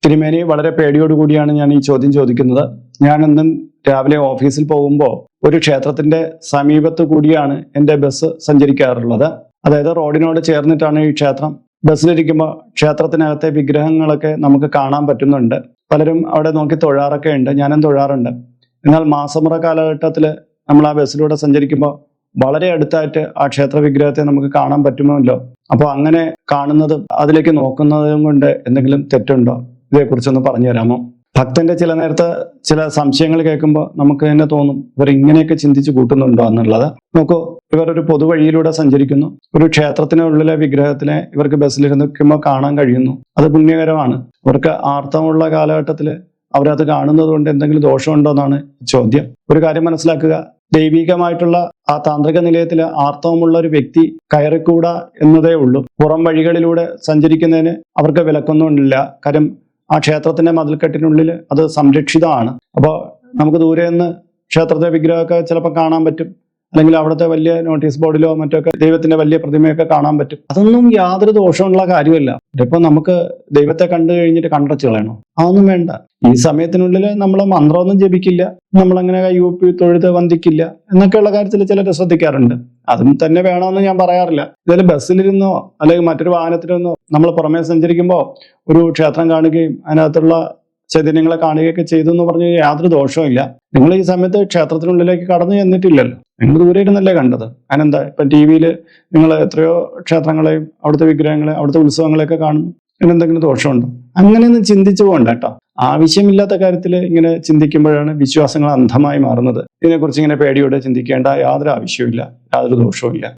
തിരുമേനി, വളരെ പേടിയോടുകൂടിയാണ് ഞാൻ ഈ ചോദ്യം ചോദിക്കുന്നത്. ഞാൻ ഇന്നും രാവിലെ ഓഫീസിൽ പോകുമ്പോൾ ഒരു ക്ഷേത്രത്തിന്റെ സമീപത്ത് കൂടിയാണ് എൻ്റെ ബസ് സഞ്ചരിക്കാറുള്ളത്. അതായത് റോഡിനോട് ചേർന്നിട്ടാണ് ഈ ക്ഷേത്രം. ബസ്സിലിരിക്കുമ്പോൾ ക്ഷേത്രത്തിനകത്തെ വിഗ്രഹങ്ങളൊക്കെ നമുക്ക് കാണാൻ പറ്റുന്നുണ്ട്. പലരും അവിടെ നോക്കി തൊഴാറൊക്കെ ഉണ്ട്, ഞാനും തൊഴാറുണ്ട്. എന്നാൽ മാസമുറ കാലഘട്ടത്തിൽ നമ്മൾ ആ ബസ്സിലൂടെ സഞ്ചരിക്കുമ്പോൾ വളരെ അടുത്തായിട്ട് ആ ക്ഷേത്ര വിഗ്രഹത്തെ നമുക്ക് കാണാൻ പറ്റുമല്ലോ. അപ്പോൾ അങ്ങനെ കാണുന്നതും അതിലേക്ക് നോക്കുന്നതും കൊണ്ട് എന്തെങ്കിലും തെറ്റുണ്ടോ? ഇതേക്കുറിച്ചൊന്ന് പറഞ്ഞു തരാമോ? ഭക്തന്റെ ചില നേരത്തെ ചില സംശയങ്ങൾ കേൾക്കുമ്പോൾ നമുക്ക് തന്നെ തോന്നും, ഇവർ ഇങ്ങനെയൊക്കെ ചിന്തിച്ച് കൂട്ടുന്നുണ്ടോ എന്നുള്ളത്. നോക്കൂ, ഇവർ ഒരു പൊതുവഴിയിലൂടെ സഞ്ചരിക്കുന്നു. ഒരു ക്ഷേത്രത്തിനുള്ളിലെ വിഗ്രഹത്തിനെ ഇവർക്ക് ബസ്സിലിരുന്നിരിക്കുമ്പോൾ കാണാൻ കഴിയുന്നു. അത് പുണ്യകരമാണ്. ഇവർക്ക് ആർത്തവമുള്ള കാലഘട്ടത്തിൽ അവരത് കാണുന്നത് കൊണ്ട് എന്തെങ്കിലും ദോഷമുണ്ടോ എന്നാണ് ചോദ്യം. ഒരു കാര്യം മനസ്സിലാക്കുക, ദൈവികമായിട്ടുള്ള ആ താന്ത്രിക നിലയത്തിൽ ആർത്തവമുള്ള ഒരു വ്യക്തി കയറിക്കൂടാ എന്നതേ ഉള്ളൂ. പുറം വഴികളിലൂടെ സഞ്ചരിക്കുന്നതിന് അവർക്ക് വിലക്കൊന്നുമില്ല. കാര്യം ആ ക്ഷേത്രത്തിന്റെ മതിൽക്കെട്ടിനുള്ളിൽ അത് സംരക്ഷിതമാണ്. അപ്പോൾ നമുക്ക് ദൂരെ നിന്ന് ക്ഷേത്രത്തെ വിഗ്രഹമൊക്കെ ചിലപ്പോൾ കാണാൻ പറ്റും, അല്ലെങ്കിൽ അവിടുത്തെ വലിയ നോട്ടീസ് ബോർഡിലോ മറ്റൊക്കെ ദൈവത്തിന്റെ വലിയ പ്രതിമയൊക്കെ കാണാൻ പറ്റും. അതൊന്നും യാതൊരു ദോഷമുള്ള കാര്യമല്ല. ഇപ്പൊ നമുക്ക് ദൈവത്തെ കണ്ടു കഴിഞ്ഞിട്ട് കണ്ടച്ചു കളയണോ? അതൊന്നും വേണ്ട. ഈ സമയത്തിനുള്ളിൽ നമ്മൾ മന്ത്രമൊന്നും ജപിക്കില്ല, നമ്മളങ്ങനെ കൈകൂപ്പി തൊഴുത് വന്ദിക്കില്ല എന്നൊക്കെയുള്ള കാര്യത്തിൽ ചിലർ ശ്രദ്ധിക്കാറുണ്ട്. അതും തന്നെ വേണമെന്ന് ഞാൻ പറയാറില്ല. ഇതിൽ ബസ്സിലിരുന്നോ അല്ലെങ്കിൽ മറ്റൊരു വാഹനത്തിലിരുന്നോ നമ്മൾ പുറമേ സഞ്ചരിക്കുമ്പോൾ ഒരു ക്ഷേത്രം കാണുകയും അതിനകത്തുള്ള ചൈതന്യങ്ങളെ കാണുകയൊക്കെ ചെയ്തു എന്ന് പറഞ്ഞ് യാതൊരു ദോഷവും ഇല്ല. നിങ്ങൾ ഈ സമയത്ത് ക്ഷേത്രത്തിനുള്ളിലേക്ക് കടന്നു ചെന്നിട്ടില്ലല്ലോ, നിങ്ങൾ ദൂരെ ഇരുന്നല്ലേ കണ്ടത്. അതിനെന്താ? ഇപ്പൊ TV-യിൽ നിങ്ങൾ എത്രയോ ക്ഷേത്രങ്ങളെയും അവിടുത്തെ വിഗ്രഹങ്ങളെ അവിടുത്തെ ഉത്സവങ്ങളെയൊക്കെ കാണുന്നു. അതിനെന്തെങ്കിലും ദോഷമുണ്ടോ? അങ്ങനെയൊന്നും ചിന്തിച്ചു പോകണ്ട കേട്ടോ. ആവശ്യമില്ലാത്ത കാര്യത്തിൽ ഇങ്ങനെ ചിന്തിക്കുമ്പോഴാണ് വിശ്വാസങ്ങൾ അന്ധമായി മാറുന്നത്. ഇതിനെക്കുറിച്ച് ഇങ്ങനെ പേടിയോടെ ചിന്തിക്കേണ്ട യാതൊരു ആവശ്യവും ഇല്ല, യാതൊരു ദോഷവും ഇല്ല.